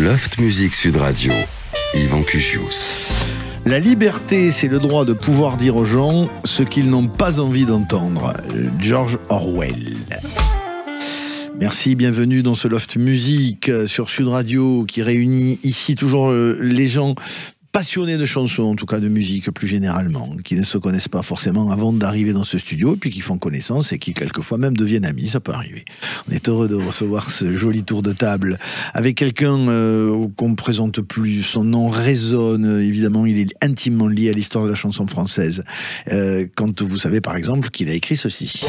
Loft Music Sud Radio, Yvan Cugius. La liberté, c'est le droit de pouvoir dire aux gens ce qu'ils n'ont pas envie d'entendre. George Orwell. Merci, bienvenue dans ce Loft Music sur Sud Radio qui réunit ici toujours les gens passionnés de chansons, en tout cas de musique plus généralement, qui ne se connaissent pas forcément avant d'arriver dans ce studio, et puis qui font connaissance et qui quelquefois même deviennent amis, ça peut arriver. On est heureux de recevoir ce joli tour de table avec quelqu'un qu'on ne présente plus, son nom résonne, évidemment il est intimement lié à l'histoire de la chanson française. Quand vous savez par exemple qu'il a écrit ceci.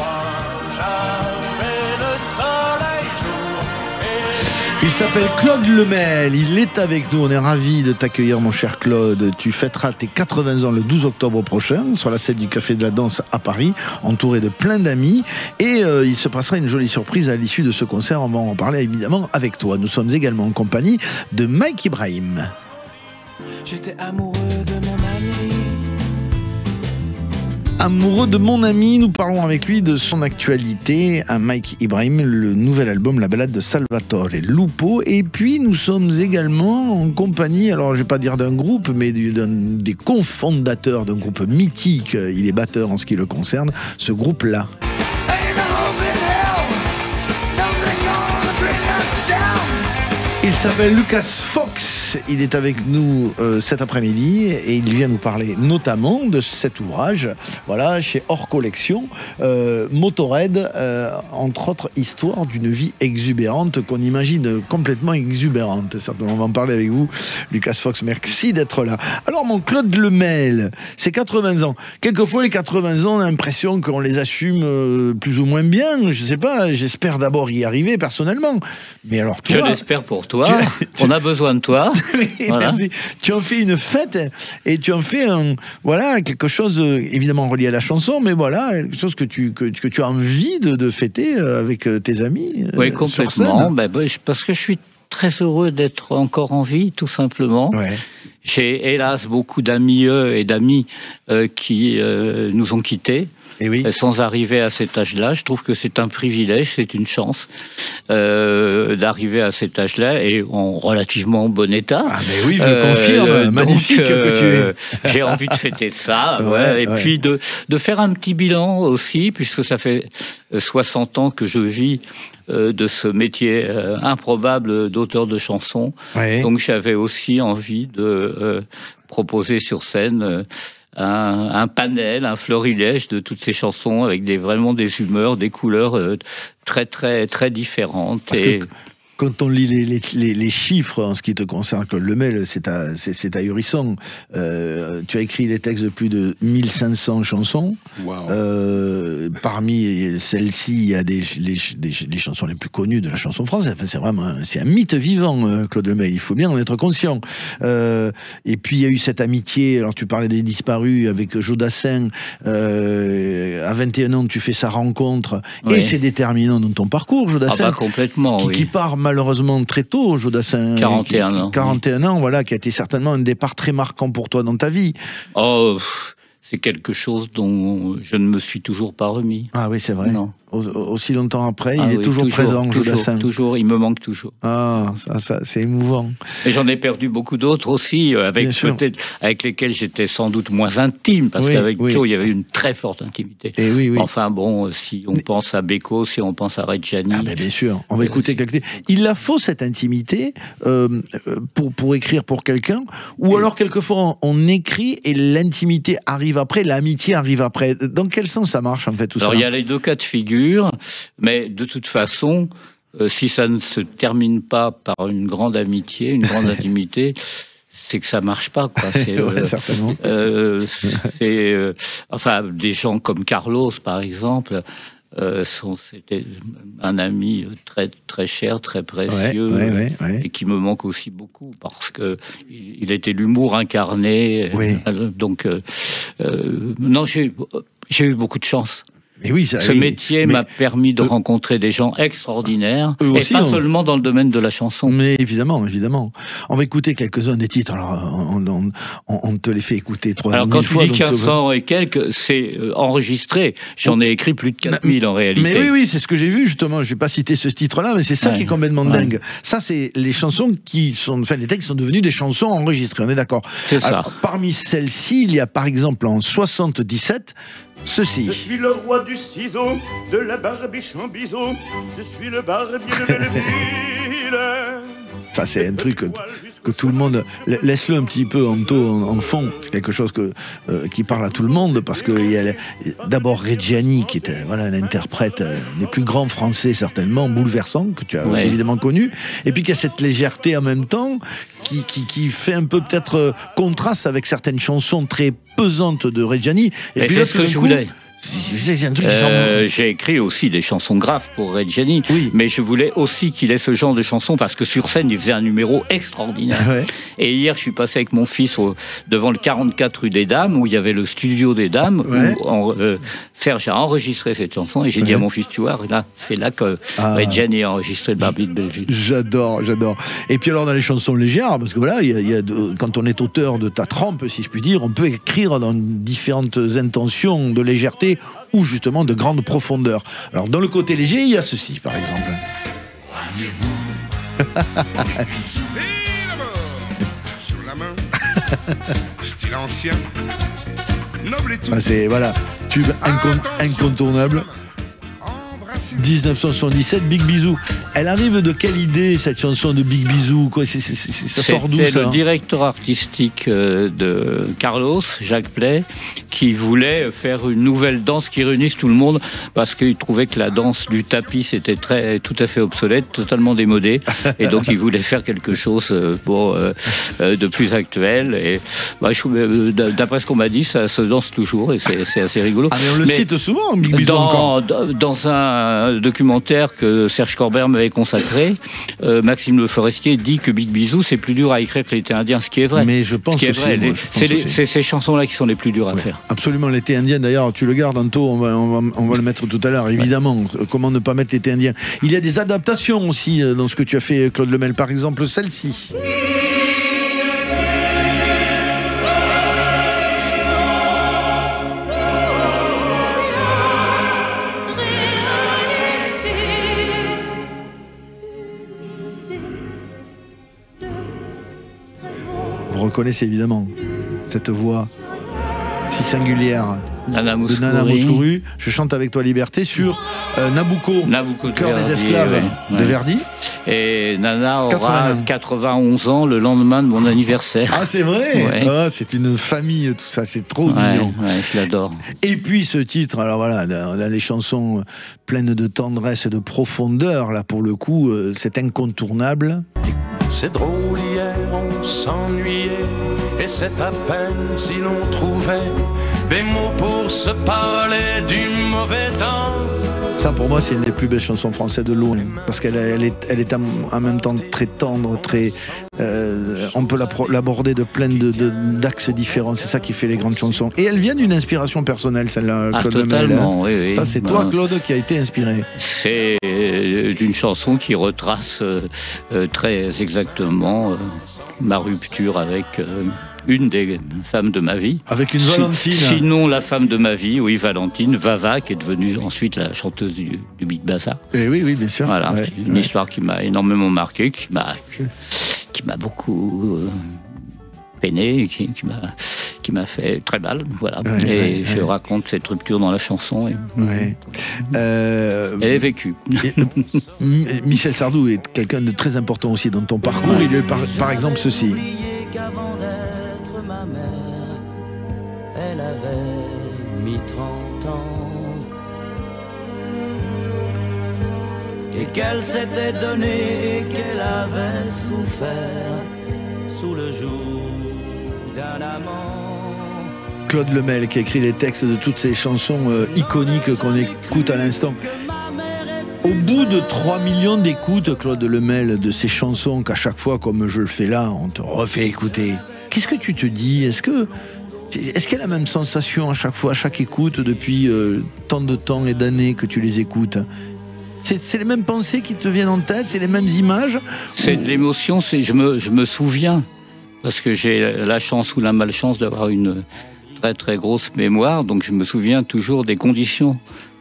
Il s'appelle Claude Lemel, il est avec nous, on est ravis de t'accueillir mon cher Claude. Tu fêteras tes 80 ans le 12 octobre prochain sur la scène du Café de la Danse à Paris, entouré de plein d'amis, et il se passera une jolie surprise à l'issue de ce concert, on va en parler évidemment avec toi. Nous sommes également en compagnie de Mike Ibrahim. J'étais amoureux de mon ami. Amoureux de mon ami, nous parlons avec lui de son actualité à Mike Ibrahim, le nouvel album La Balade de Salvatore Lupo. Et puis nous sommes également en compagnie, alors je ne vais pas dire d'un groupe, mais des cofondateurs d'un groupe mythique. Il est batteur en ce qui le concerne, ce groupe-là. Il s'appelle Lucas Fox, il est avec nous cet après-midi et il vient nous parler notamment de cet ouvrage, voilà, chez Hors Collection, Motorhead, entre autres histoires d'une vie exubérante qu'on imagine complètement exubérante. Certainement, on va en parler avec vous, Lucas Fox, merci d'être là. Alors mon Claude Lemel, c'est 80 ans. Quelquefois les 80 ans, on a l'impression qu'on les assume plus ou moins bien, je sais pas, j'espère d'abord y arriver personnellement. Mais alors toi... Je l'espère pour toi. On a besoin de toi. Oui, voilà. Merci. Tu en fais une fête et tu en fais quelque chose évidemment relié à la chanson, mais voilà, quelque chose que tu as envie de fêter avec tes amis. Oui, complètement. Parce que je suis très heureux d'être encore en vie, tout simplement. Ouais. J'ai hélas beaucoup d'amis et d'amis qui nous ont quittés. Et oui. Sans arriver à cet âge-là, je trouve que c'est un privilège, c'est une chance d'arriver à cet âge-là et en relativement bon état. Ah mais oui, je confirme, magnifique que tu es. J'ai envie de fêter ça, et puis de faire un petit bilan aussi, puisque ça fait 60 ans que je vis de ce métier improbable d'auteur de chansons. Ouais. Donc j'avais aussi envie de proposer sur scène un panel, un florilège de toutes ces chansons avec vraiment des humeurs, des couleurs très très très différentes. Parce que quand on lit les chiffres en ce qui te concerne, Claude Lemel, c'est ahurissant. Tu as écrit les textes de plus de 1500 chansons. Wow. Parmi celles-ci, il y a les chansons les plus connues de la chanson française. Enfin, c'est un mythe vivant, Claude Lemel. Il faut bien en être conscient. Et puis, il y a eu cette amitié. Alors, tu parlais des disparus avec Jodassin. À 21 ans, tu fais sa rencontre. Oui. Et c'est déterminant dans ton parcours, Jodassin. Complètement, qui part malheureusement très tôt, Jodassin. 41 ans. 41 ans, voilà, qui a été certainement un départ très marquant pour toi dans ta vie. Oh, c'est quelque chose dont je ne me suis toujours pas remis. Ah oui, c'est vrai. Non. Aussi longtemps après, il est toujours présent, Jodassin. Toujours, il me manque toujours. Ah, ça c'est émouvant. Et j'en ai perdu beaucoup d'autres aussi, avec lesquels j'étais sans doute moins intime, parce qu'avec Claude, il y avait une très forte intimité. Et oui. Enfin bon, si on pense à Beko, si on pense à Reggiani... Ah ben bien sûr, on va écouter quelqu'un. Il la faut cette intimité pour écrire pour quelqu'un, ou alors quelquefois on écrit et l'intimité arrive après, l'amitié arrive après. Dans quel sens ça marche en fait tout ça? Alors il y a les deux cas de figure. Mais de toute façon, si ça ne se termine pas par une grande amitié, une grande intimité, c'est que ça marche pas, quoi. Certainement. Enfin, des gens comme Carlos, par exemple, c'était un ami très très cher, très précieux, et qui me manque aussi beaucoup parce que il était l'humour incarné. Donc, non, j'ai eu beaucoup de chance. Et oui, ce métier m'a permis de rencontrer des gens extraordinaires, et aussi, pas seulement dans le domaine de la chanson. Mais évidemment. On va écouter quelques-uns des titres. Alors, on te les fait écouter 3 000 fois. Alors, quand tu dis 1500 et quelques, c'est enregistré. J'en ai écrit plus de 4000 en réalité. Mais oui, c'est ce que j'ai vu, justement. Je vais pas citer ce titre-là, mais c'est ça qui est complètement dingue. Ça, c'est les chansons les textes sont devenus des chansons enregistrées, on est d'accord. C'est ça. Parmi celles-ci, il y a par exemple en 77, ceci. Je suis le roi du ciseau, de la barbiche en biseau. Je suis le barbier de Belleville. Ça, c'est un truc que tout le monde... Laisse-le un petit peu en fond. C'est quelque chose qui parle à tout le monde, parce qu'il y a d'abord Reggiani, qui était un interprète des plus grands français, certainement, bouleversant, que tu as évidemment connu. Et puis qu'il y a cette légèreté en même temps, qui fait un peu peut-être contraste avec certaines chansons très pesantes de Reggiani. Et puis c'est ce que je voulais. J'ai écrit aussi des chansons graves pour Reggiani, mais je voulais aussi qu'il ait ce genre de chansons, parce que sur scène il faisait un numéro extraordinaire. Et hier je suis passé avec mon fils devant le 44 rue des Dames, où il y avait le studio des Dames, où Serge a enregistré cette chanson, et j'ai dit à mon fils, tu vois, c'est là que Reggiani a enregistré le Barbier de Belleville. J'adore. Et puis alors dans les chansons légères, parce que quand on est auteur de ta trempe, si je puis dire, on peut écrire dans différentes intentions de légèreté ou justement de grande profondeur. Alors dans le côté léger, il y a ceci par exemple. Sur la main, style ancien, noble et tout. C'est tube incontournable. 1977, Big Bisou. Elle arrive de quelle idée, cette chanson de Big Bisou? Ça sort d'où, ça? C'était le directeur artistique de Carlos, Jacques Play, qui voulait faire une nouvelle danse qui réunisse tout le monde, parce qu'il trouvait que la danse du tapis c'était tout à fait obsolète, totalement démodé, et donc il voulait faire quelque chose de plus actuel. Et d'après ce qu'on m'a dit, ça se danse toujours, et c'est assez rigolo. Mais on le cite souvent, Big Bisou, encore. Dans un documentaire que Serge Corbert m'avait consacré, Maxime Le Forestier dit que Big Bisou c'est plus dur à écrire que l'été indien, ce qui est vrai. Mais je pense aussi. C'est ces chansons-là qui sont les plus dures à faire. Absolument, l'été indien, d'ailleurs, tu le gardes, Anto, on va le mettre tout à l'heure, évidemment. Comment ne pas mettre l'été indien? Il y a des adaptations aussi dans ce que tu as fait, Claude Lemel, par exemple celle-ci. Vous reconnaissez évidemment cette voix si singulière de Nana Mouskouri. Je chante avec toi Liberté sur Nabucco, Cœur des esclaves de Verdi. Et Nana aura 91 ans le lendemain de mon anniversaire. Ah, c'est vrai. C'est une famille, tout ça, c'est trop mignon. Je l'adore. Et puis ce titre, alors voilà, on a les chansons pleines de tendresse et de profondeur, là pour le coup, c'est incontournable. C'est drôle, hier on s'ennuyait, et c'est à peine si l'on trouvait des mots pour se parler du mauvais temps. Ça pour moi c'est une des plus belles chansons françaises de loin, parce qu'elle est en même temps très tendre, très on peut l'aborder de plein d'axes différents, c'est ça qui fait les grandes chansons. Et elle vient d'une inspiration personnelle, celle-là, Claude Lemel. Totalement, oui. Ça c'est toi, Claude, qui a été inspiré. C'est une chanson qui retrace très exactement ma rupture avec une des femmes de ma vie. Avec une Valentine. Sinon la femme de ma vie, oui, Valentine, Vava, qui est devenue ensuite la chanteuse du Big Bazar. Et oui, bien sûr. Voilà, c'est une histoire qui m'a énormément marqué, qui m'a beaucoup peiné, qui m'a fait très mal, voilà. Je raconte cette rupture dans la chanson. Elle est vécue. Michel Sardou est quelqu'un de très important aussi dans ton parcours. Il est par exemple ceci. Qu'avant d'être ma mère, elle avait mis 30 ans et qu'elle s'était donnée et qu'elle avait souffert sous le joug d'un amant. Claude Lemel qui a écrit les textes de toutes ces chansons iconiques qu'on écoute à l'instant. Au bout de 3 millions d'écoutes, Claude Lemel, de ces chansons qu'à chaque fois, comme je le fais là, on te refait écouter, qu'est-ce que tu te dis? Est-ce que Est-ce qu'il y a la même sensation à chaque fois, à chaque écoute, depuis tant de temps et d'années que tu les écoutes? C'est les mêmes pensées qui te viennent en tête, c'est les mêmes images? C'est de l'émotion, je me souviens, parce que j'ai la chance ou la malchance d'avoir une très très grosse mémoire, donc je me souviens toujours des conditions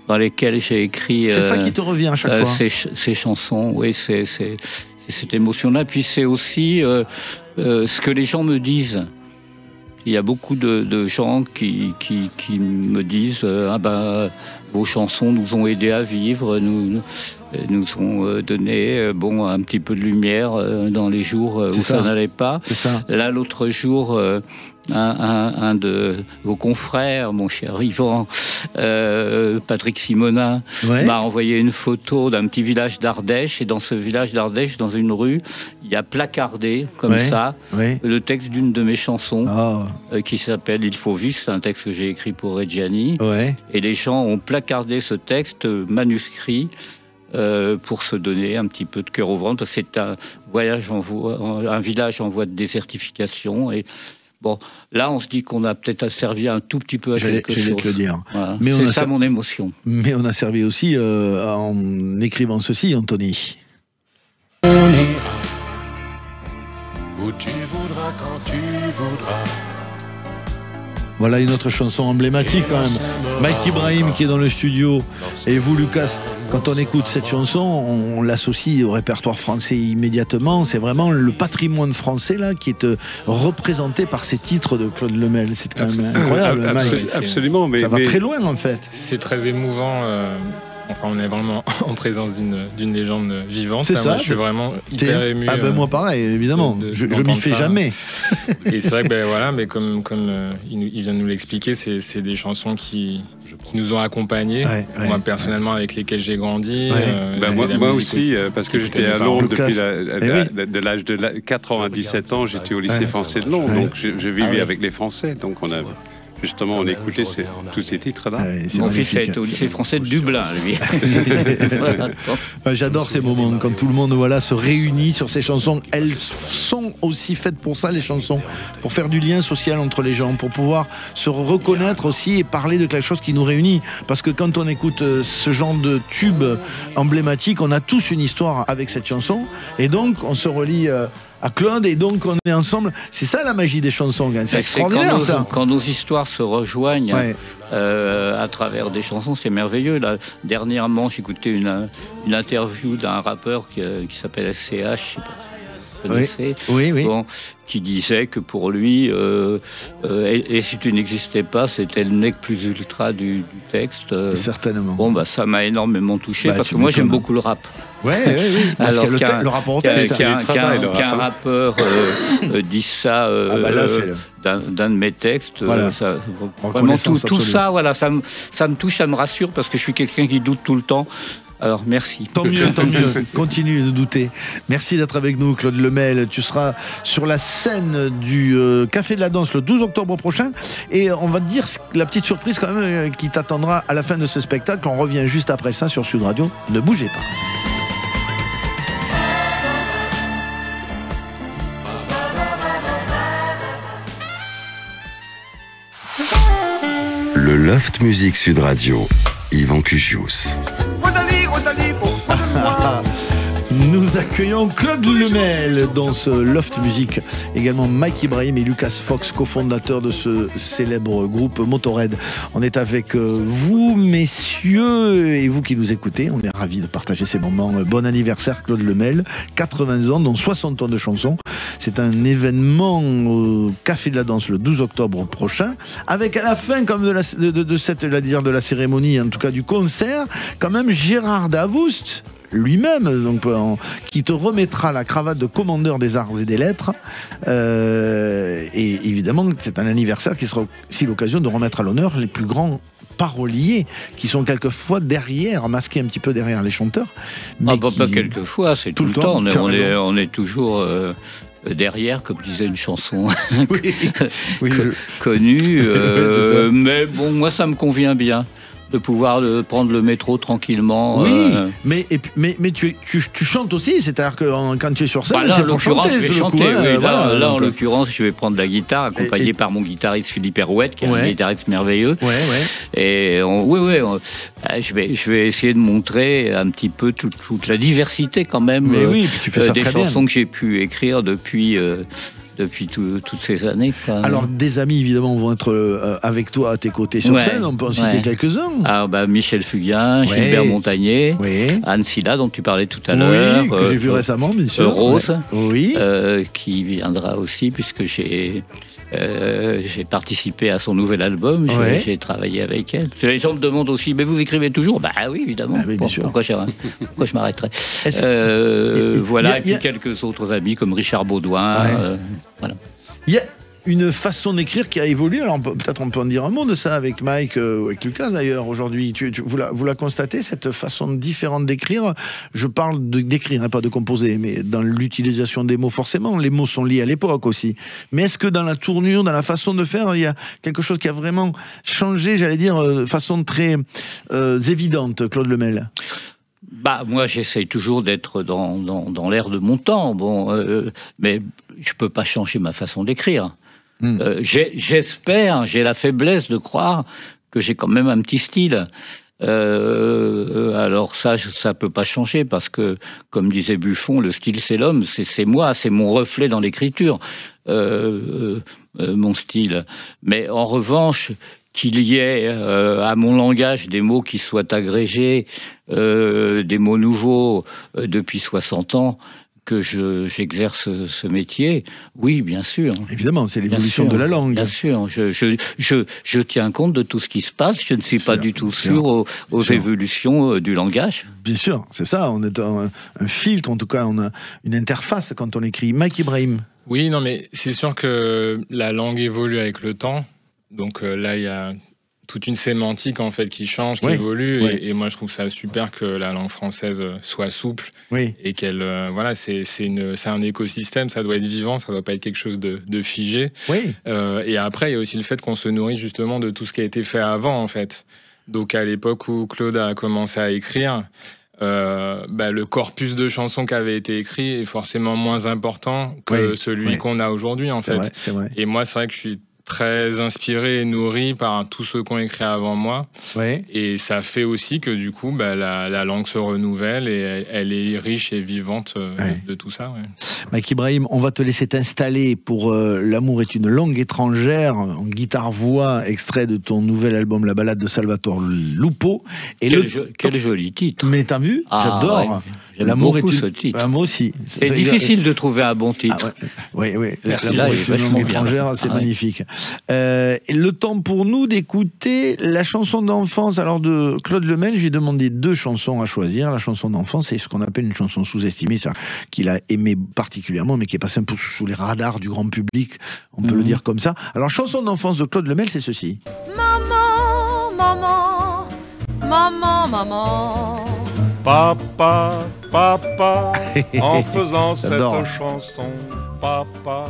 dans lesquelles j'ai écrit. C'est ça qui te revient à chaque fois. Ces chansons, oui, c'est cette émotion-là. Puis c'est aussi ce que les gens me disent. Il y a beaucoup de gens qui me disent vos chansons nous ont aidés à vivre, nous ont donné un petit peu de lumière dans les jours où ça n'allait pas. C'est ça. Là, l'autre jour, un de vos confrères, mon cher Yvan, Patrick Simonin, m'a envoyé une photo d'un petit village d'Ardèche. Et dans ce village d'Ardèche, dans une rue, il y a placardé, comme ça, le texte d'une de mes chansons, qui s'appelle « Il faut vivre ». C'est un texte que j'ai écrit pour Reggiani. Et les gens ont placardé ce texte manuscrit pour se donner un petit peu de cœur au ventre. C'est un village en voie de désertification. Et bon, là, on se dit qu'on a peut-être servi un tout petit peu à quelque chose. J'allais te le dire. Voilà. C'est ça mon émotion. Mais on a servi aussi en écrivant ceci, Anthony. On ira où tu voudras, quand tu voudras. Voilà une autre chanson emblématique quand même. Mike Ibrahim qui est dans le studio et vous, Lucas, quand on écoute cette chanson, on l'associe au répertoire français immédiatement. C'est vraiment le patrimoine français là qui est représenté par ces titres de Claude Lemel. C'est quand même incroyable, Mike. Absolument, mais ça va très loin en fait. C'est très émouvant. Enfin, on est vraiment en présence d'une légende vivante. C'est ça. Moi, je suis vraiment hyper ému. Ah ben moi pareil, évidemment. Je m'y fais jamais. Et c'est vrai que mais comme il vient de nous l'expliquer, c'est des chansons qui nous ont accompagnés. Moi personnellement, avec lesquelles j'ai grandi. Moi aussi, parce que j'étais à Londres depuis de l'âge de 97 ans. J'étais au lycée français de Londres, donc je vivais avec les Français. Donc justement, on écoutait tous ces titres-là. Mon fils a été au lycée français de Dublin, lui. J'adore ces moments, quand tout le monde se réunit sur ces chansons. Elles sont aussi faites pour ça, les chansons, pour faire du lien social entre les gens, pour pouvoir se reconnaître aussi et parler de quelque chose qui nous réunit. Parce que quand on écoute ce genre de tube emblématique, on a tous une histoire avec cette chanson. Et donc, on se relie à Claude, et donc on est ensemble. C'est ça la magie des chansons, c'est extraordinaire ça. Quand nos histoires se rejoignent à travers des chansons, c'est merveilleux. Là, dernièrement, j'écoutais une interview d'un rappeur qui s'appelle SCH, je sais pas si vous connaissez, qui disait que pour lui, et si tu n'existais pas, c'était le nec plus ultra du texte. Certainement. Ça m'a énormément touché, parce que moi j'aime beaucoup le rap. Alors le rapport au texte, qu'un rappeur dise ça d'un de mes textes, vraiment tout ça, ça me touche, ça me rassure, parce que je suis quelqu'un qui doute tout le temps. Alors merci. Tant mieux. Continue de douter. Merci d'être avec nous, Claude Lemel. Tu seras sur la scène du Café de la Danse le 12 octobre prochain. Et on va te dire la petite surprise quand même qui t'attendra à la fin de ce spectacle. On revient juste après ça sur Sud Radio. Ne bougez pas. Le Loft Music Sud Radio, Yvan Cugius. Nous accueillons Claude Lemel dans ce Loft Music. Également Mike Ibrahim et Lucas Fox, cofondateurs de ce célèbre groupe Motorhead. On est avec vous, messieurs, et vous qui nous écoutez. On est ravis de partager ces moments. Bon anniversaire, Claude Lemel. 80 ans, dont 60 ans de chansons. C'est un événement au Café de la Danse le 12 octobre prochain. Avec à la fin, comme de la cérémonie, en tout cas du concert, quand même Gérard Davoust lui-même, donc, qui te remettra la cravate de commandeur des arts et des lettres. Et évidemment, c'est un anniversaire qui sera aussi l'occasion de remettre à l'honneur les plus grands paroliers qui sont quelquefois derrière, masqués un petit peu derrière les chanteurs. Mais pas quelquefois, c'est tout le temps. On est toujours derrière, comme disait une chanson connue. Mais bon, moi, ça me convient bien. de pouvoir prendre le métro tranquillement. Oui, mais tu chantes aussi, c'est-à-dire que quand tu es sur scène, c'est pour chanter. Je vais chanter, oui. Là, en l'occurrence, je vais prendre la guitare, accompagné par mon guitariste Philippe Herouette, qui est un guitariste merveilleux. Et je vais essayer de montrer un petit peu toute la diversité quand même des chansons que j'ai pu écrire depuis toutes ces années. Alors, des amis, évidemment, vont être avec toi à tes côtés sur scène. On peut en citer quelques-uns. Michel Fugain, Gilbert Montagnier, Anne Silla, dont tu parlais tout à l'heure. Que j'ai vu récemment, bien sûr. Rose, qui viendra aussi, puisque j'ai participé à son nouvel album, j'ai travaillé avec elle. Les gens me demandent aussi, mais vous écrivez toujours ? Oui, évidemment. Pourquoi je m'arrêterais ? Et puis quelques autres amis comme Richard Baudouin. Voilà. Il y a une façon d'écrire qui a évolué. Alors peut-être on peut en dire un mot de ça avec Mike ou avec Lucas d'ailleurs aujourd'hui. Vous la constatez, cette façon différente d'écrire. Je parle d'écrire, pas de composer, mais dans l'utilisation des mots forcément. Les mots sont liés à l'époque aussi. Mais est-ce que dans la tournure, dans la façon de faire, il y a quelque chose qui a vraiment changé, j'allais dire, de façon très évidente, Claude Lemel ? Moi, j'essaye toujours d'être dans l'air de mon temps. Mais je peux pas changer ma façon d'écrire. J'espère, j'ai la faiblesse de croire que j'ai quand même un petit style. Alors ça peut pas changer parce que, comme disait Buffon, le style c'est l'homme, c'est moi, c'est mon reflet dans l'écriture, mon style. Mais en revanche, qu'il y ait à mon langage des mots qui soient agrégés, des mots nouveaux depuis 60 ans, que j'exerce ce métier, oui, bien sûr. Évidemment, c'est l'évolution de la langue. Bien sûr, je tiens compte de tout ce qui se passe, je ne suis pas du tout sûr aux évolutions du langage. Bien sûr, c'est ça, on est un filtre, en tout cas, on a une interface quand on écrit. Mike Ibrahim. Oui, non, mais c'est sûr que la langue évolue avec le temps, donc là, il y a toute une sémantique en fait qui change, qui évolue, et moi je trouve ça super que la langue française soit souple et qu'elle c'est un écosystème, ça doit être vivant, ça doit pas être quelque chose de figé. Et après il y a aussi le fait qu'on se nourrit justement de tout ce qui a été fait avant en fait. Donc à l'époque où Claude a commencé à écrire, le corpus de chansons qui avait été écrit est forcément moins important que celui qu'on a aujourd'hui en fait. C'est vrai. Et moi c'est vrai que je suis très inspiré et nourri par tous ceux qui ont écrit avant moi. Et ça fait aussi que du coup, la langue se renouvelle et elle est riche et vivante de tout ça. Mike Ibrahim, on va te laisser t'installer pour L'amour est une langue étrangère, en guitare-voix, extrait de ton nouvel album La balade de Salvatore Lupo. Et quel joli titre. Mais t'as vu ? J'adore. L'amour est ce titre. Moi aussi. C'est difficile de trouver un bon titre. Oui. Merci. L'amour est une langue étrangère, c'est magnifique. Le temps pour nous d'écouter la chanson d'enfance. Alors de Claude Lemel, j'ai demandé 2 chansons à choisir. La chanson d'enfance, c'est ce qu'on appelle une chanson sous-estimée, qu'il a aimé particulièrement, mais qui est passée un peu sous les radars du grand public, on peut le dire comme ça. Alors chanson d'enfance de Claude Lemel, c'est ceci. Maman, maman, maman, maman. Papa, papa, en faisant cette chanson, papa,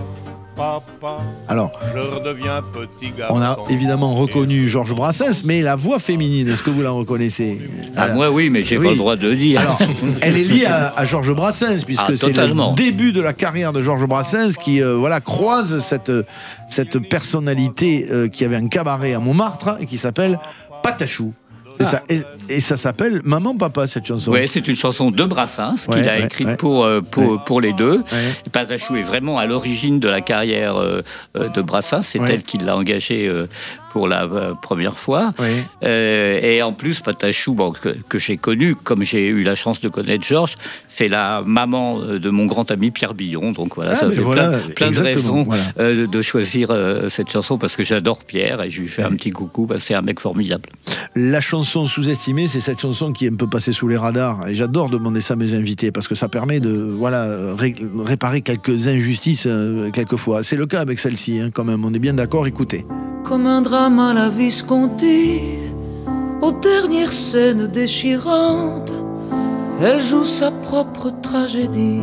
papa, alors, je redeviens petit garçon. On a évidemment reconnu Georges Brassens, mais la voix féminine, est-ce que vous la reconnaissez ? Moi oui, mais j'ai pas le droit de le dire. Alors, elle est liée à Georges Brassens, puisque c'est le début de la carrière de Georges Brassens qui croise cette personnalité qui avait un cabaret à Montmartre et qui s'appelle Patachou. C'est ça. Et ça s'appelle Maman Papa, cette chanson. Oui, c'est une chanson de Brassens qu'il a écrite pour les deux. Patachou est vraiment à l'origine de la carrière de Brassens. C'est elle qui l'a engagé pour la première fois. Et en plus, Patachou, que j'ai connu, comme j'ai eu la chance de connaître Georges, c'est la maman de mon grand ami Pierre Billon. Donc voilà, ça fait plein de raisons de choisir cette chanson, parce que j'adore Pierre et je lui fais un petit coucou, c'est un mec formidable. La chanson sous-estimée, c'est cette chanson qui est un peu passée sous les radars. Et j'adore demander ça à mes invités, parce que ça permet de réparer quelques injustices quelquefois. C'est le cas avec celle-ci, quand même. On est bien d'accord, écoutez. Comme un drame à la Visconti, aux dernières scènes déchirantes, elle joue sa propre tragédie.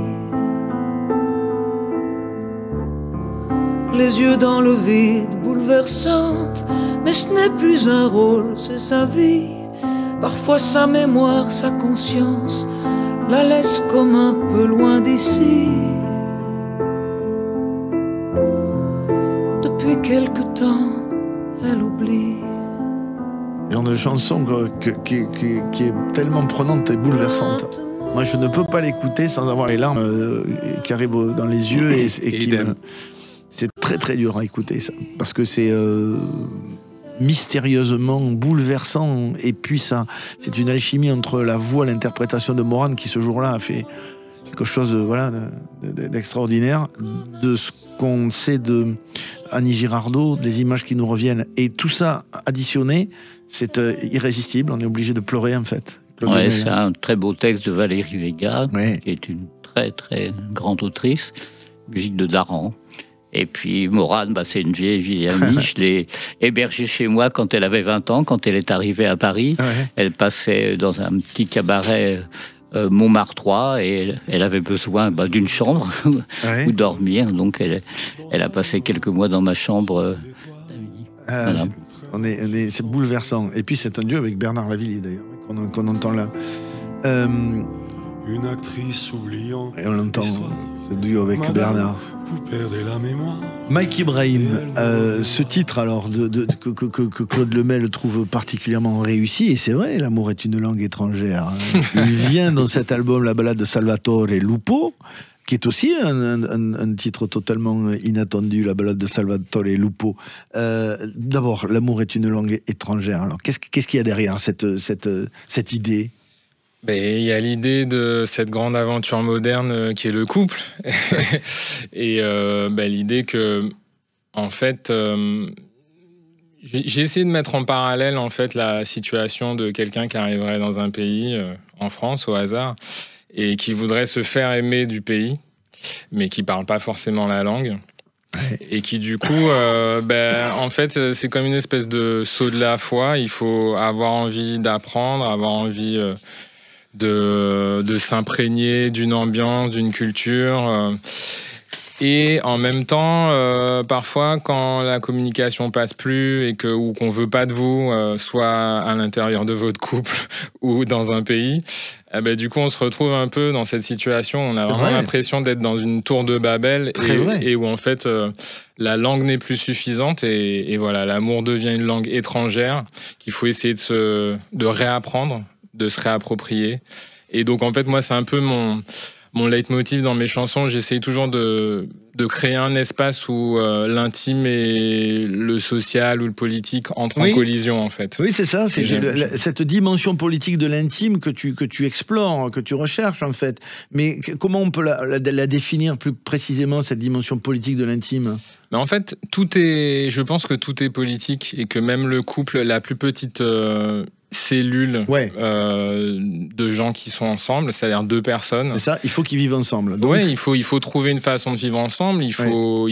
Les yeux dans le vide, bouleversante, mais ce n'est plus un rôle, c'est sa vie. Parfois sa mémoire, sa conscience la laisse comme un peu loin d'ici. Depuis quelque temps, elle oublie. Genre de chanson qui est tellement prenante et bouleversante. Moi, je ne peux pas l'écouter sans avoir les larmes qui arrivent dans les yeux c'est très très dur à écouter ça, parce que c'est mystérieusement bouleversant et puis ça, c'est une alchimie entre la voix, l'interprétation de Morane qui ce jour-là a fait quelque chose d'extraordinaire, de ce qu'on sait de Annie Girardot, des images qui nous reviennent et tout ça additionné, c'est irrésistible, on est obligé de pleurer en fait. Ouais, c'est un très beau texte de Valérie Vega, qui est une très très grande autrice, musique de Daran. Et puis Morane, c'est une vieille amie. Je l'ai hébergée chez moi quand elle avait 20 ans, quand elle est arrivée à Paris. Elle passait dans un petit cabaret Montmartre 3 et elle avait besoin d'une chambre où dormir. Donc elle a passé quelques mois dans ma chambre d'amis. Voilà. C'est bouleversant. Et puis c'est un duo avec Bernard Lavilliers d'ailleurs, qu'on entend là. Une actrice oubliant. Et on l'entend, ce duo avec Bernard. Vous perdez la mémoire. Mike Ibrahim, ce titre alors que Claude Lemel trouve particulièrement réussi, et c'est vrai, l'amour est une langue étrangère. Il vient dans cet album la balade de Salvatore Lupo, qui est aussi un titre totalement inattendu, la balade de Salvatore Lupo. D'abord, l'amour est une langue étrangère. Alors, qu'est-ce qu'il y a derrière cette idée ? Il y a l'idée de cette grande aventure moderne qui est le couple. Et l'idée que, en fait, j'ai essayé de mettre en parallèle en fait, la situation de quelqu'un qui arriverait dans un pays, en France au hasard, et qui voudrait se faire aimer du pays, mais qui ne parle pas forcément la langue. Et qui du coup, en fait, c'est comme une espèce de saut de la foi. Il faut avoir envie d'apprendre, avoir envie de s'imprégner d'une ambiance, d'une culture. Et en même temps, parfois, quand la communication passe plus ou qu'on veut pas de vous, soit à l'intérieur de votre couple ou dans un pays, du coup, on se retrouve un peu dans cette situation. On a vraiment l'impression d'être dans une tour de Babel et où en fait la langue n'est plus suffisante et voilà, l'amour devient une langue étrangère qu'il faut essayer de réapprendre, de se réapproprier. Et donc en fait, moi, c'est un peu mon leitmotiv dans mes chansons. J'essaye toujours de créer un espace où l'intime et le social ou le politique entrent en collision, en fait. Oui, c'est ça. C'est cette dimension politique de l'intime que tu explores, que tu recherches, en fait. Mais comment on peut la définir plus précisément, cette dimension politique de l'intime ? Mais en fait, je pense que tout est politique et que même le couple, la plus petite cellule de gens qui sont ensemble, c'est-à-dire 2 personnes. C'est ça, il faut qu'ils vivent ensemble. Donc... Oui, il faut trouver une façon de vivre ensemble, il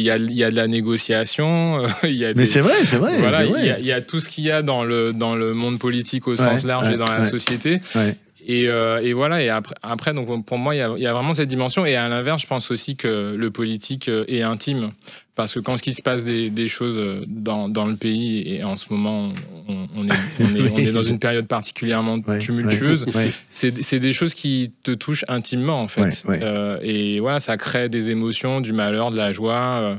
y a de la négociation, Mais c'est vrai. Voilà, c'est vrai. Il y a tout ce qu'il y a dans le monde politique au sens large et dans la société. Et voilà, et après donc pour moi, il y a vraiment cette dimension. Et à l'inverse, je pense aussi que le politique est intime. Parce que quand il se passe des choses dans le pays, et en ce moment, on est dans une période particulièrement tumultueuse, c'est des choses qui te touchent intimement, en fait. Et voilà, ça crée des émotions, du malheur, de la joie.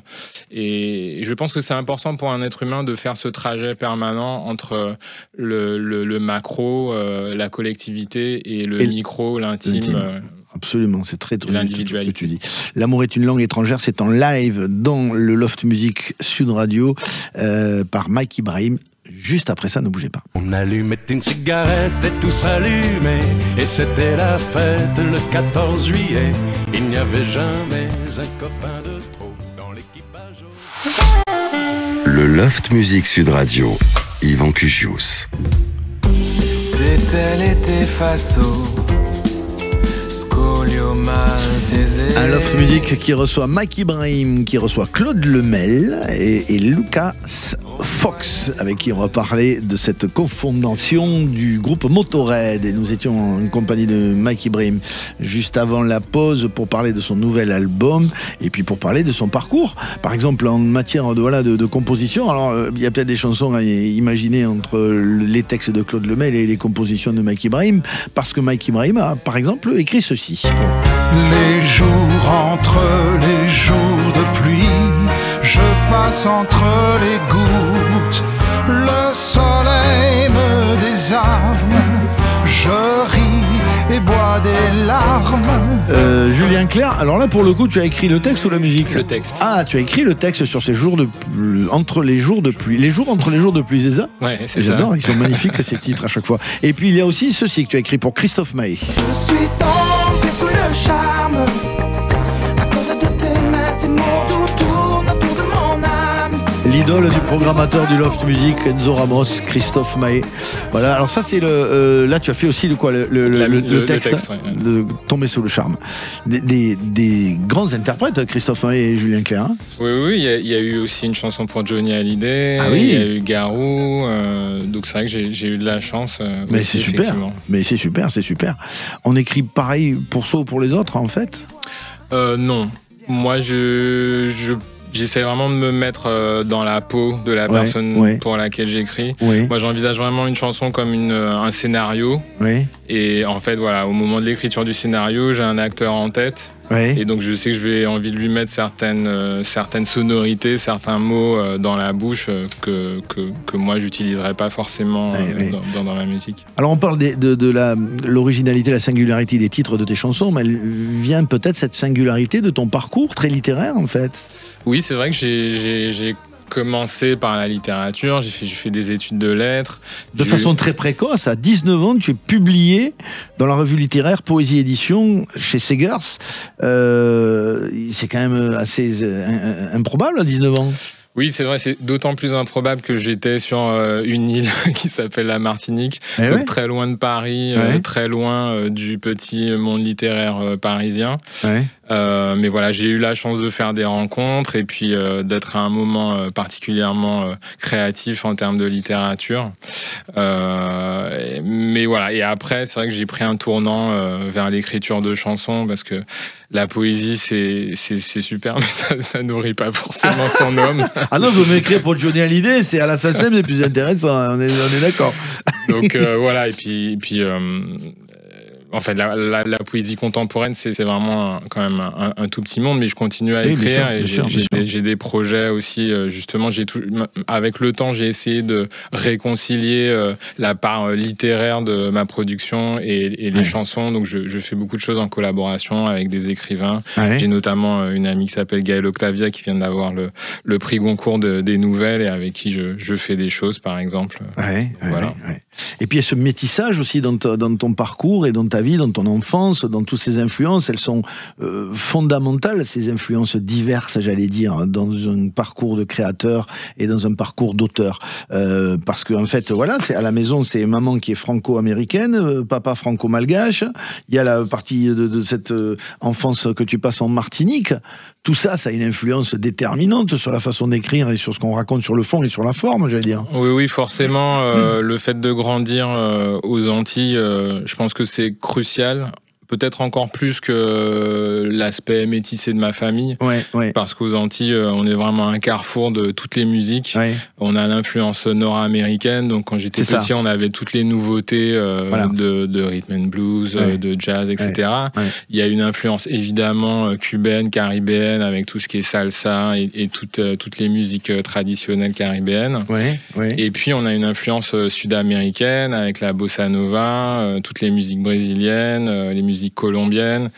Et je pense que c'est important pour un être humain de faire ce trajet permanent entre le macro, la collectivité, et le micro, l'intime. Absolument, c'est très juste ce que tu dis. L'amour est une langue étrangère, c'est en live dans le Loft Music Sud Radio par Mike Ibrahim. Juste après ça, ne bougez pas. On allumait une cigarette et tout s'allumait, et c'était la fête le 14 juillet. Il n'y avait jamais un copain de trop dans l'équipage. Le Loft Music Sud Radio, Yvan Cugius. C'était l'été Faso. Un Loft Music qui reçoit Mike Ibrahim, qui reçoit Claude Lemel et Lucas Fox, avec qui on va parler de cette confondation du groupe Motörhead. Et nous étions en compagnie de Mike Ibrahim juste avant la pause pour parler de son nouvel album et puis pour parler de son parcours. Par exemple, en matière de composition, alors il y a peut-être des chansons à imaginer entre les textes de Claude Lemel et les compositions de Mike Ibrahim, parce que Mike Ibrahim a, par exemple, écrit ceci. Les jours entre les jours de pluie, je passe entre les gouttes, le soleil me désarme, je ris et bois des larmes. Julien Clerc, alors là pour le coup tu as écrit le texte ou la musique? Le texte. Ah, tu as écrit le texte sur ces jours entre les jours de pluie. Les jours entre les jours de pluie, c'est ça? Ouais, c'est ça. J'adore, ils sont magnifiques ces titres à chaque fois. Et puis il y a aussi ceci que tu as écrit pour Christophe Maé. Je suis tombé sous le charme à cause de tes mains, tes mots tournent autour de mon âme. L'idole du programmateur du Loft Music, Enzo Ramos, Christophe Maé. Voilà, alors ça c'est là tu as fait aussi le texte, ouais. de Tomber sous le charme. Des grands interprètes, Christophe Maé et Julien Clerc. Hein. Oui, il y a eu aussi une chanson pour Johnny Hallyday, il y a eu Garou, donc c'est vrai que j'ai eu de la chance. Mais c'est super, c'est super. On écrit pareil pour soi ou pour les autres en fait? Non, moi j'essaie vraiment de me mettre dans la peau de la personne pour laquelle j'écris. Moi, j'envisage vraiment une chanson comme un scénario. Et en fait, voilà, au moment de l'écriture du scénario, j'ai un acteur en tête. Et donc, je sais que je vais envie de lui mettre certaines sonorités, certains mots dans la bouche que moi, j'utiliserais pas forcément dans ma musique. Alors, on parle de l'originalité, la singularité des titres de tes chansons, mais elle vient peut-être cette singularité de ton parcours très littéraire, en fait. Oui, c'est vrai que j'ai commencé par la littérature, j'ai fait des études de lettres. De façon très précoce, à 19 ans, tu es publié dans la revue littéraire Poésie Édition chez Segers. C'est quand même assez improbable à 19 ans. Oui, c'est vrai, c'est d'autant plus improbable que j'étais sur une île qui s'appelle la Martinique, donc très loin de Paris, très loin du petit monde littéraire parisien. Mais voilà, j'ai eu la chance de faire des rencontres et puis d'être à un moment particulièrement créatif en termes de littérature. Mais voilà, et après, c'est vrai que j'ai pris un tournant vers l'écriture de chansons parce que la poésie, c'est super, mais ça nourrit pas forcément son homme. Ah non, vous m'écrire pour Johnny Hallyday, c'est à la SACEM, c'est plus intéressant, on est d'accord. Donc voilà, et puis en fait, la poésie contemporaine, c'est vraiment quand même un tout petit monde, mais je continue à écrire et j'ai des projets aussi. Justement, avec le temps, j'ai essayé de réconcilier la part littéraire de ma production et les chansons. Donc, je fais beaucoup de choses en collaboration avec des écrivains. J'ai notamment une amie qui s'appelle Gaëlle Octavia qui vient d'avoir le prix Goncourt des nouvelles et avec qui je fais des choses, par exemple. Voilà. Et puis, il y a ce métissage aussi dans ton parcours et dans ta vie, dans ton enfance, dans toutes ces influences. Elles sont fondamentales, ces influences diverses, j'allais dire, dans un parcours de créateur et dans un parcours d'auteur. Parce que en fait, voilà, c'est à la maison, c'est maman qui est franco-américaine, papa franco-malgache. Il y a la partie de cette enfance que tu passes en Martinique. Tout ça, ça a une influence déterminante sur la façon d'écrire et sur ce qu'on raconte sur le fond et sur la forme, j'allais dire. Oui, forcément. Le fait de grandir aux Antilles, je pense que c'est crucial. Peut-être encore plus que l'aspect métissé de ma famille. Parce qu'aux Antilles, on est vraiment un carrefour de toutes les musiques. On a l'influence nord-américaine. Donc, quand j'étais petit, on avait toutes les nouveautés de rhythm and blues, de jazz, etc. Il y a une influence évidemment cubaine, caribéenne, avec tout ce qui est salsa et toutes les musiques traditionnelles caribéennes. Et puis, on a une influence sud-américaine avec la bossa nova, toutes les musiques brésiliennes, les musique colombienne.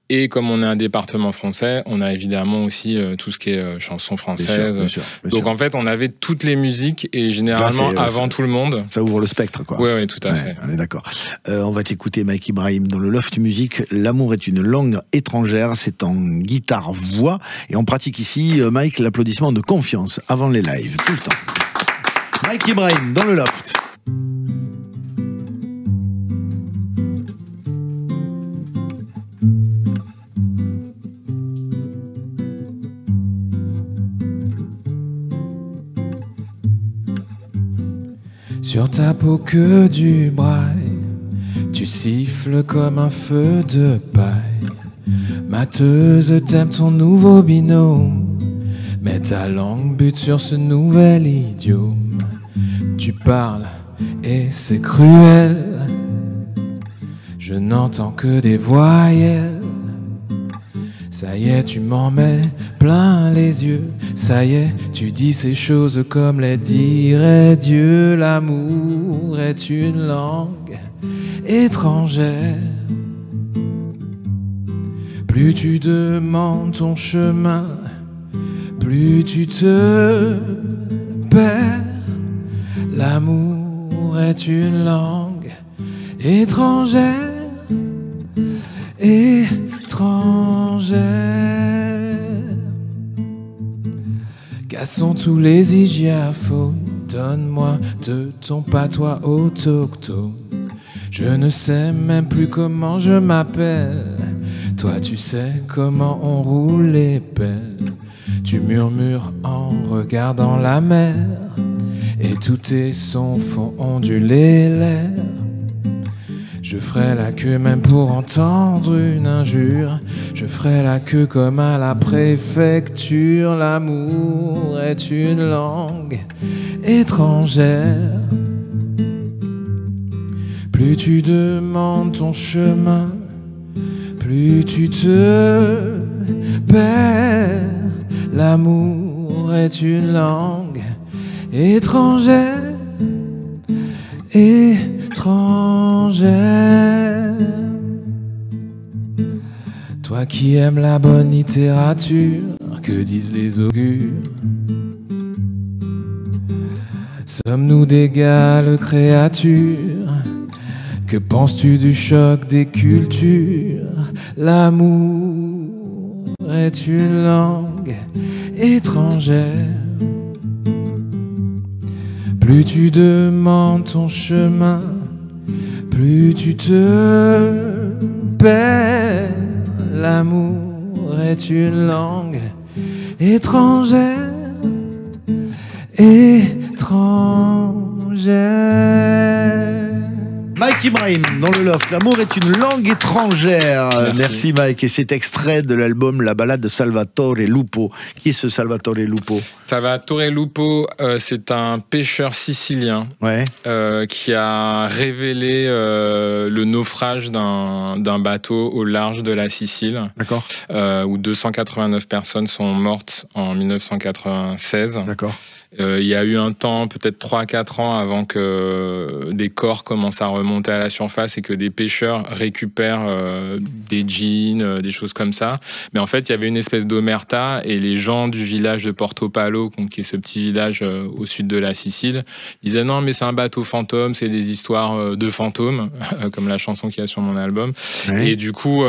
Et comme on est un département français, on a évidemment aussi tout ce qui est chansons françaises. Bien sûr. Donc en fait, on avait toutes les musiques et généralement avant tout le monde. Ça ouvre le spectre, quoi. Oui, tout à fait. On est d'accord. On va t'écouter, Mike Ibrahim, dans le Loft Music. L'amour est une langue étrangère. C'est en guitare-voix. Et on pratique ici, Mike, l'applaudissement de confiance avant les lives, tout le temps. Mike Ibrahim, dans le Loft. Sur ta peau que du braille, tu siffles comme un feu de paille. Mateuse, t'aimes ton nouveau binôme, mais ta langue bute sur ce nouvel idiome. Tu parles et c'est cruel, je n'entends que des voyelles. Ça y est, tu m'en mets plein les yeux. Ça y est, tu dis ces choses comme les dirait Dieu. L'amour est une langue étrangère. Plus tu demandes ton chemin, plus tu te perds. L'amour est une langue étrangère. Étrangère. Cassons tous les hygiaphones, donne-moi de ton patois autochtone. Je ne sais même plus comment je m'appelle. Toi tu sais comment on roule les pelles. Tu murmures en regardant la mer, et tous tes sons font onduler l'air. Je ferai la queue même pour entendre une injure. Je ferai la queue comme à la préfecture. L'amour est une langue étrangère. Plus tu demandes ton chemin, plus tu te perds. L'amour est une langue étrangère. Étrangère. Toi qui aimes la bonne littérature, que disent les augures? Sommes-nous d'égales créatures? Que penses-tu du choc des cultures? L'amour est une langue étrangère. Plus tu demandes ton chemin, plus tu te perds. L'amour est une langue étrangère. Étrangère. Mike Ibrahim dans le loft. L'amour est une langue étrangère. Merci Mike. Et cet extrait de l'album La Ballade de Salvatore Lupo. Qui est ce Salvatore Lupo? Salvatore Lupo, c'est un pêcheur sicilien qui a révélé le naufrage d'un bateau au large de la Sicile. D'accord. Où 289 personnes sont mortes en 1996. D'accord. Il y a eu un temps, peut-être 3-4 ans, avant que des corps commencent à remonter à la surface et que des pêcheurs récupèrent des jeans, des choses comme ça. Mais en fait, il y avait une espèce d'omerta et les gens du village de Porto Palo, qui est ce petit village au sud de la Sicile, disaient non, mais c'est un bateau fantôme, c'est des histoires de fantômes, comme la chanson qu'il y a sur mon album. Et du coup,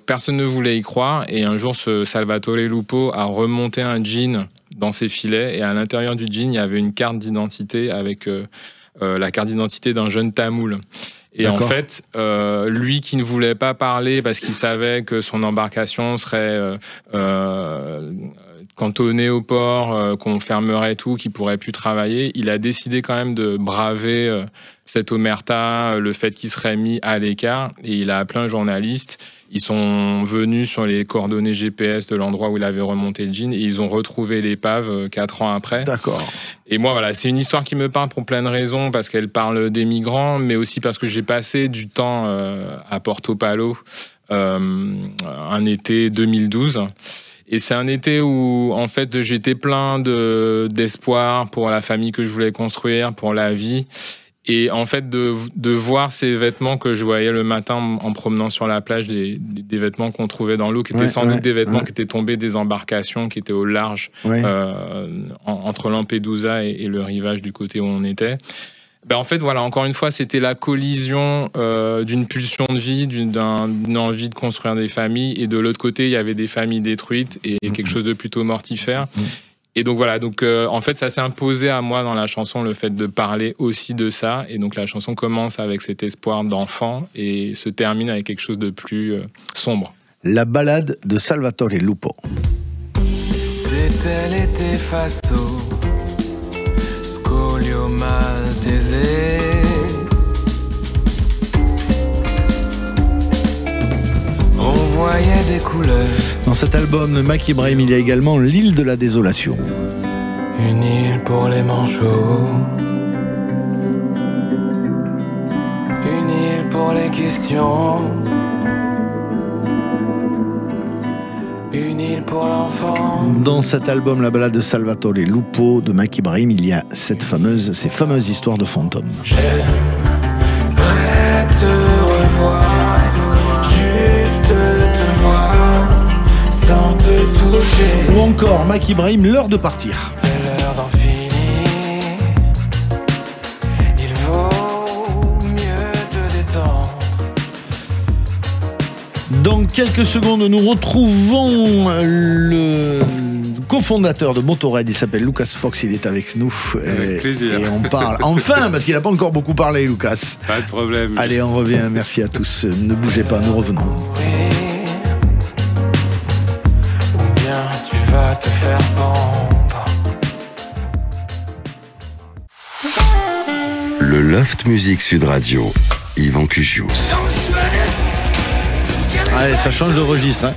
personne ne voulait y croire. Et un jour, ce Salvatore Lupo a remonté un jean dans ses filets, et à l'intérieur du jean, il y avait une carte d'identité avec la carte d'identité d'un jeune tamoul. Et en fait, lui qui ne voulait pas parler parce qu'il savait que son embarcation serait cantonnée au port, qu'on fermerait tout, qu'il pourrait plus travailler, il a décidé quand même de braver cette omerta, le fait qu'il serait mis à l'écart, et il a appelé un journaliste. Ils sont venus sur les coordonnées GPS de l'endroit où il avait remonté le jean et ils ont retrouvé l'épave 4 ans après. D'accord. Et moi, voilà, c'est une histoire qui me parle pour plein de raisons, parce qu'elle parle des migrants, mais aussi parce que j'ai passé du temps à Porto Palo, un été 2012. Et c'est un été où, en fait, j'étais plein d'espoir pour la famille que je voulais construire, pour la vie. Et en fait, de voir ces vêtements que je voyais le matin en promenant sur la plage, des vêtements qu'on trouvait dans l'eau, qui étaient sans doute des vêtements qui étaient tombés des embarcations, qui étaient au large, entre Lampedusa et le rivage du côté où on était. Ben en fait, voilà, encore une fois, c'était la collision d'une pulsion de vie, d'une envie de construire des familles. Et de l'autre côté, il y avait des familles détruites et quelque chose de plutôt mortifère. Et donc voilà, en fait, ça s'est imposé à moi dans la chanson, le fait de parler aussi de ça. Et donc la chanson commence avec cet espoir d'enfant et se termine avec quelque chose de plus sombre. La Ballade de Salvatore Lupo. C'était l'été Faso, Scoglio Malte aisée. On voyait des couleurs. Dans cet album de Mac Ibrahim, il y a également l'île de la désolation. Une île pour les manchots. Une île pour les questions. Une île pour l'enfant. Dans cet album, la balade de Salvatore Lupo de Mac Ibrahim, il y a ces fameuses histoires de fantômes. J'aimerais te revoir, juste te voir, sans te toucher. Ou encore Mac Ibrahim, l'heure de partir. C'est l'heure d'en finir. Il vaut mieux te détendre. Dans quelques secondes, nous retrouvons le cofondateur de Motörhead, il s'appelle Lucas Fox, il est avec nous. Avec plaisir. Et on parle, enfin, parce qu'il n'a pas encore beaucoup parlé, Lucas. Pas de problème. Allez, on revient, merci à tous. Ne bougez pas, nous revenons. Ou bien tu vas te faire pendre. Le Loft Music Sud Radio, Yvan Cugius. Allez, ça change de registre, hein.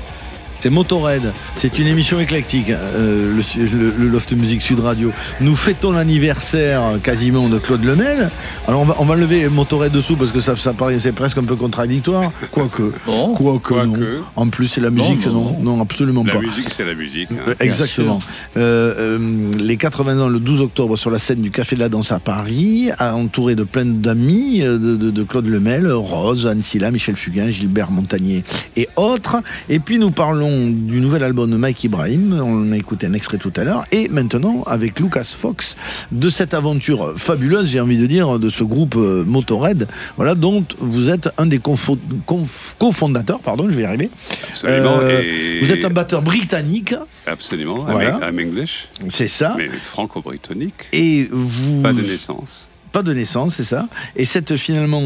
C'est Motörhead, c'est une émission éclectique, le Loft Music Sud Radio. Nous fêtons l'anniversaire quasiment de Claude Lemel. Alors on va lever Motörhead dessous parce que ça paraît, c'est presque un peu contradictoire. Quoique, non. En plus c'est la musique, non, absolument pas. La musique c'est la musique. Hein. Exactement. Les 80 ans, le 12 octobre, sur la scène du Café de la Danse à Paris, entouré de plein d'amis de Claude Lemel, Rose, Anne Silla, Michel Fugain, Gilbert Montagnier et autres. Et puis nous parlons du nouvel album de Mac Ibrahim, on a écouté un extrait tout à l'heure, et maintenant avec Lucas Fox de cette aventure fabuleuse, j'ai envie de dire, de ce groupe Motörhead, voilà, dont vous êtes un des cofondateurs, pardon, je vais y arriver. Absolument. Vous êtes un batteur britannique. Absolument, voilà. I'm English. C'est ça. Mais franco-britannique. Et vous... Pas de naissance. Pas de naissance, c'est ça. Et cette finalement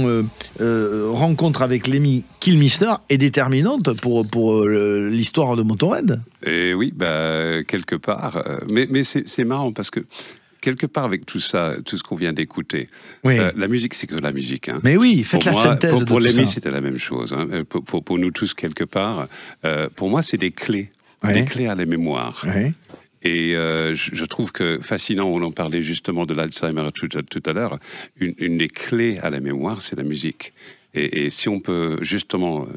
rencontre avec Lemmy Kilmister est déterminante pour l'histoire de Motörhead. Et oui, quelque part. Mais c'est marrant parce que quelque part avec tout ça, tout ce qu'on vient d'écouter, oui. La musique c'est que la musique. Hein. Mais oui, faites pour la synthèse pour de tout ça. Lemmy c'était la même chose. Hein. Pour nous tous quelque part, pour moi c'est des clés, des clés à la mémoire. Ouais. Et je trouve que fascinant, on en parlait justement de l'Alzheimer tout à l'heure, une des clés à la mémoire, c'est la musique. Et si on peut justement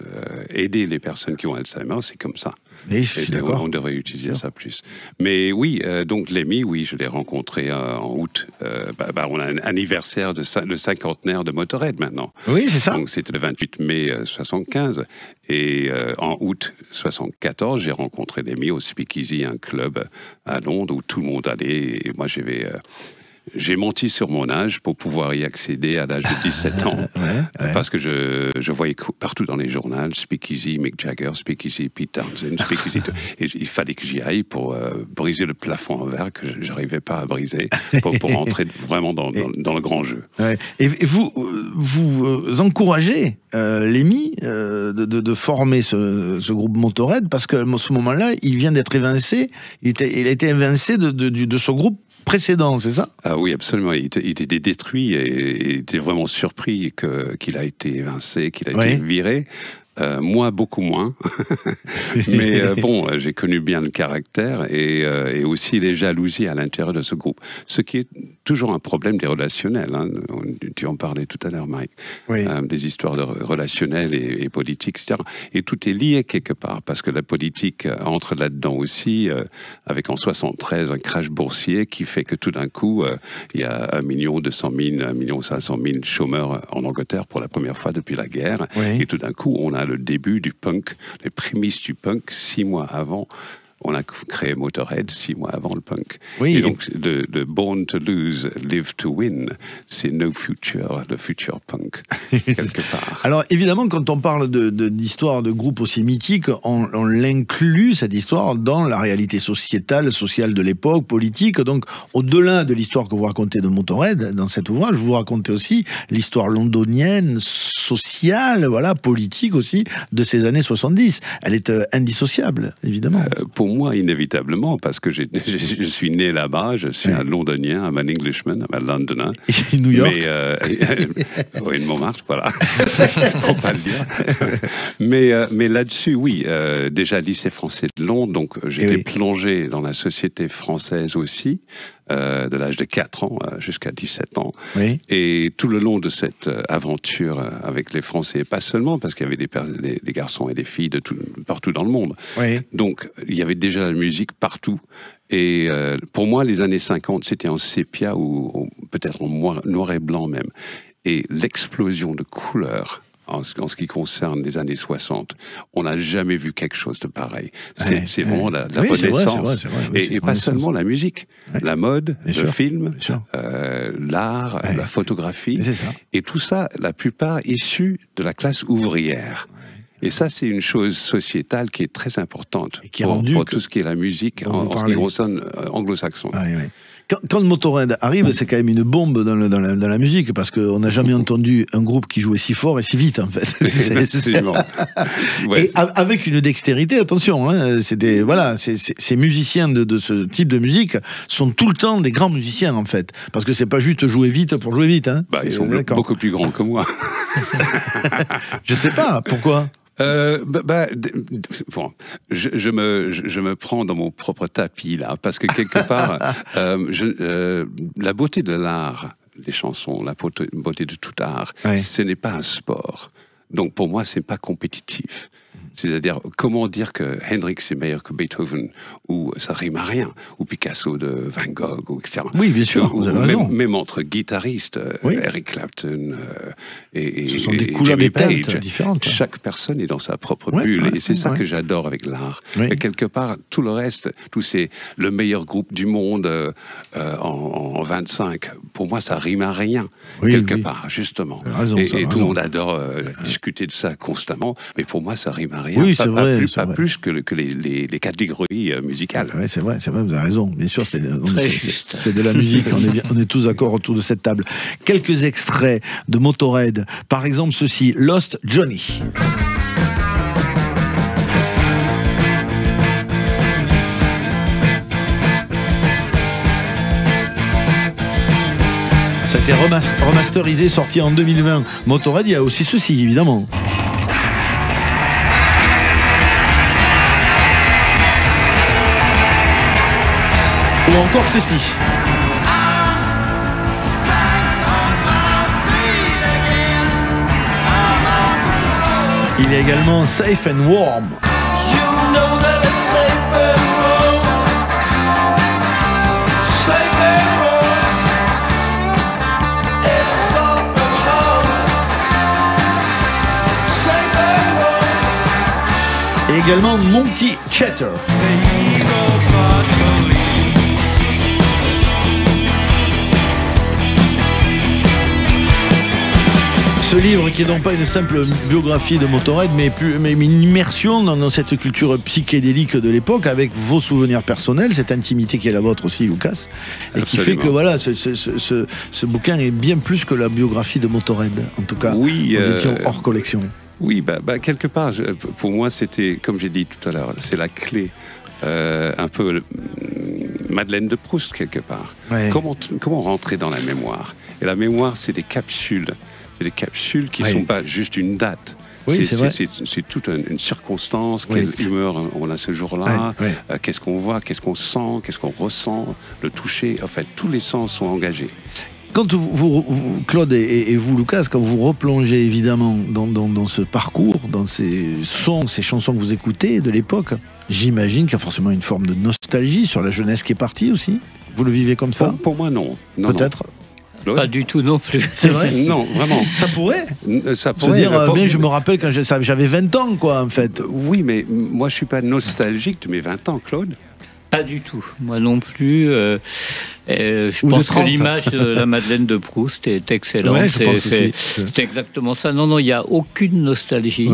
aider les personnes qui ont Alzheimer, c'est comme ça. Et je suis d'accord. On devrait utiliser ça plus. Mais oui, donc Lemmy, oui, je l'ai rencontré en août. On a un anniversaire le cinquantenaire de Motörhead maintenant. Oui, c'est ça. Donc c'était le 28 mai 75. Et en août 74, j'ai rencontré Lemmy au Speakeasy, un club à Londres où tout le monde allait. Et moi, j'ai menti sur mon âge pour pouvoir y accéder à l'âge de 17 ans. Parce que je voyais partout dans les journaux, Speakeasy, Mick Jagger, Speakeasy, Pete Townshend, Speakeasy. Et il fallait que j'y aille pour briser le plafond en verre que je n'arrivais pas à briser, pour entrer vraiment dans le grand jeu. Ouais. Et vous encouragez Lemmy de former ce groupe Motörhead, parce qu'à ce moment-là, il vient d'être évincé, il a été évincé de ce groupe précédent, c'est ça? Ah oui, absolument. Il était détruit et il était vraiment surpris qu'il a été évincé, qu'il a été viré. Moi, beaucoup moins. Mais j'ai connu bien le caractère et aussi les jalousies à l'intérieur de ce groupe. Ce qui est toujours un problème des relationnels. Hein. Tu en parlais tout à l'heure, Mike. Oui. Des histoires relationnelles et politiques, etc. Et tout est lié quelque part, parce que la politique entre là-dedans aussi, avec en 73 un crash boursier qui fait que tout d'un coup, il y a 1 200 000, 1 500 000 chômeurs en Angleterre pour la première fois depuis la guerre. Oui. Et tout d'un coup, on a le début du punk, les prémices du punk, 6 mois avant. On a créé Motörhead 6 mois avant le punk. Oui. Et donc, de Born to Lose, Live to Win, c'est No Future, le future punk, quelque part. Alors, évidemment, quand on parle d'histoire de groupe aussi mythique, on l'inclut, cette histoire, dans la réalité sociale de l'époque, politique. Donc, au-delà de l'histoire que vous racontez de Motörhead, dans cet ouvrage, vous racontez aussi l'histoire londonienne, sociale, voilà, politique aussi, de ces années 70. Elle est indissociable, évidemment. Pour pour moi, inévitablement, parce que je suis né là-bas, je suis un Londonien, un Englishman, un Londoner. Et New York. Oui, de Montmartre, voilà. Faut pas le dire. Mais là-dessus, oui, déjà lycée français de Londres, donc j'étais plongé dans la société française aussi, de l'âge de 4 ans jusqu'à 17 ans. Oui. Et tout le long de cette aventure avec les Français, et pas seulement, parce qu'il y avait des garçons et des filles de partout dans le monde. Oui. Donc, il y avait déjà la musique partout. Et pour moi, les années 50, c'était en sépia ou peut-être en noir et blanc même. Et l'explosion de couleurs en ce qui concerne les années 60, on n'a jamais vu quelque chose de pareil. C'est vraiment la renaissance. Et pas seulement la musique, la mode, le film, l'art, la photographie. Et tout ça, la plupart issus de la classe ouvrière. Et ça, c'est une chose sociétale qui est très importante pour tout ce qui est la musique en ce qui concerne anglo-saxon. Quand le Motörhead arrive, c'est quand même une bombe dans la musique, parce qu'on n'a jamais entendu un groupe qui jouait si fort et si vite, en fait. Et avec une dextérité, attention, hein, ces musiciens de ce type de musique sont tout le temps des grands musiciens, en fait. Parce que c'est pas juste jouer vite pour jouer vite. Hein. Ils sont beaucoup plus grands que moi. Je sais pas, pourquoi ? Bon, je me prends dans mon propre tapis là, parce que quelque part, la beauté de l'art, les chansons, la beauté de tout art, ce n'est pas un sport. Donc pour moi, c'est pas compétitif. C'est-à-dire, comment dire que Hendrix est meilleur que Beethoven, ou ça rime à rien, ou Picasso de Van Gogh, ou etc. Oui, bien sûr, vous avez raison. Même entre guitaristes, Eric Clapton et ce sont des couleurs, des teintes différentes. Chaque personne est dans sa propre bulle, et c'est ça que j'adore avec l'art. Et quelque part, tout le reste, le meilleur groupe du monde en 25, pour moi, ça rime à rien, quelque part, justement. Et tout le monde adore discuter de ça constamment, mais pour moi, ça rime à rien. Oui, c'est vrai. Pas plus que les catégories musicales. Oui, c'est vrai, vous avez raison. Bien sûr, c'est de la musique. On est tous d'accord autour de cette table. Quelques extraits de Motörhead. Par exemple, ceci, Lost Johnny. Ça a été remasterisé, sorti en 2020. Motörhead, il y a aussi ceci, évidemment. Ou encore ceci. Il y a également Safe and Warm. Et également Monkey Chatter. Ce livre qui n'est donc pas une simple biographie de Motörhead, mais une immersion dans cette culture psychédélique de l'époque, avec vos souvenirs personnels, cette intimité qui est la vôtre aussi, Lucas, et qui fait que voilà, ce bouquin est bien plus que la biographie de Motörhead. En tout cas, nous étions hors collection. Oui, quelque part, pour moi, c'était, comme j'ai dit tout à l'heure, c'est la clé, un peu Madeleine de Proust, quelque part. Ouais. Comment rentrer dans la mémoire ? Et la mémoire, c'est des capsules. C'est des capsules qui ne sont pas juste une date. Oui, c'est toute une circonstance, quelle humeur on a ce jour-là, qu'est-ce qu'on voit, qu'est-ce qu'on sent, qu'est-ce qu'on ressent, le toucher, en fait, tous les sens sont engagés. Quand vous Claude et vous, Lucas, quand vous replongez évidemment dans ce parcours, dans ces sons, ces chansons que vous écoutez de l'époque, j'imagine qu'il y a forcément une forme de nostalgie sur la jeunesse qui est partie aussi. Vous le vivez comme ça ? Pour moi, non. Peut-être. Pas du tout non plus. C'est vrai ? Non, vraiment. Ça pourrait. Ça pourrait. Je me rappelle quand j'avais 20 ans, quoi, en fait. Oui, mais moi, je suis pas nostalgique de mes 20 ans, Claude. Pas du tout. Moi non plus. Je pense que l'image de la Madeleine de Proust est excellente. C'est exactement ça. Non, il n'y a aucune nostalgie.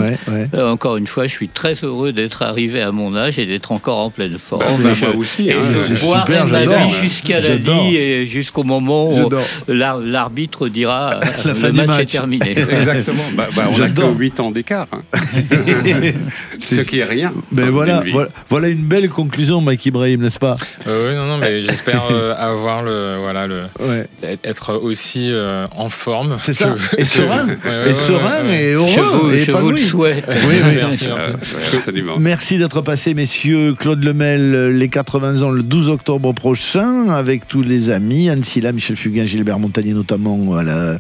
Encore une fois, je suis très heureux d'être arrivé à mon âge et d'être encore en pleine forme. Moi aussi. Et voir ma vie jusqu'à la vie et jusqu'au moment où l'arbitre dira le match est terminé. Exactement. On n'a que 8 ans d'écart. Ce qui est rien. Mais voilà une belle conclusion, Mike Ibrahim, n'est-ce pas? Oui, non, mais j'espère avoir être aussi en forme. C'est ça. Et serein. Et heureux. Je vous le souhaite. Merci. Merci d'être passé, messieurs. Claude Lemel, les 80 ans, le 12 octobre prochain, avec tous les amis. Anne Silla, Michel Fugain, Gilbert Montagnier, notamment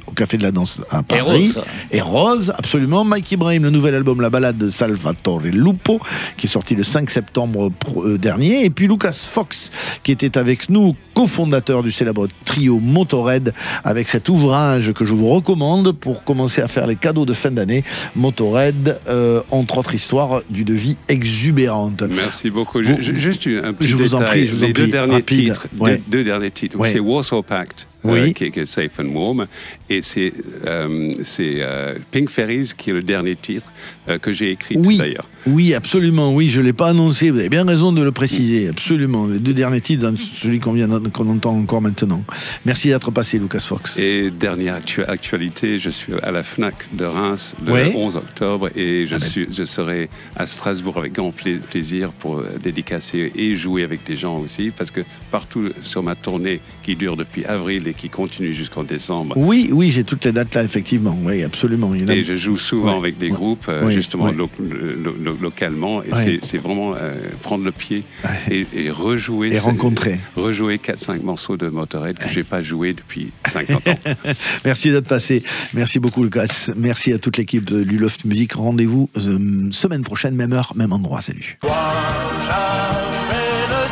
au Café de la Danse à Paris. Et Rose, absolument. Mike Ibrahim, le nouvel album La Balade de Salvatore Lupo, qui est sorti le 5 septembre dernier. Et puis Lucas Fox, qui était avec nous, cofondateur du célèbre trio Motorhead, avec cet ouvrage que je vous recommande pour commencer à faire les cadeaux de fin d'année. Motorhead, entre autres histoires d'une vie exubérante. Merci beaucoup. Juste un petit détail. Les deux derniers titres, c'est Warsaw Pact. Qui est Safe and Warm, et c'est Pink Fairies qui est le dernier titre que j'ai écrit d'ailleurs. Oui, absolument, je ne l'ai pas annoncé, vous avez bien raison de le préciser, absolument. Les deux derniers titres, celui qu'on entend encore maintenant. Merci d'être passé, Lucas Fox. Et dernière actualité, je suis à la FNAC de Reims le 11 octobre, et je serai à Strasbourg avec grand plaisir pour dédicacer et jouer avec des gens aussi, parce que partout sur ma tournée qui dure depuis avril et qui continue jusqu'en décembre. Oui, j'ai toutes les dates là, effectivement. Oui, absolument. Et je joue souvent avec des groupes, justement, localement. Et c'est vraiment prendre le pied et rejouer. Et rencontrer. Rejouer 4-5 morceaux de Motorhead que je n'ai pas joué depuis 50 ans. Merci d'être passé. Merci beaucoup, Lucas. Merci à toute l'équipe du Loft Music. Rendez-vous semaine prochaine, même heure, même endroit. Salut. J'avais le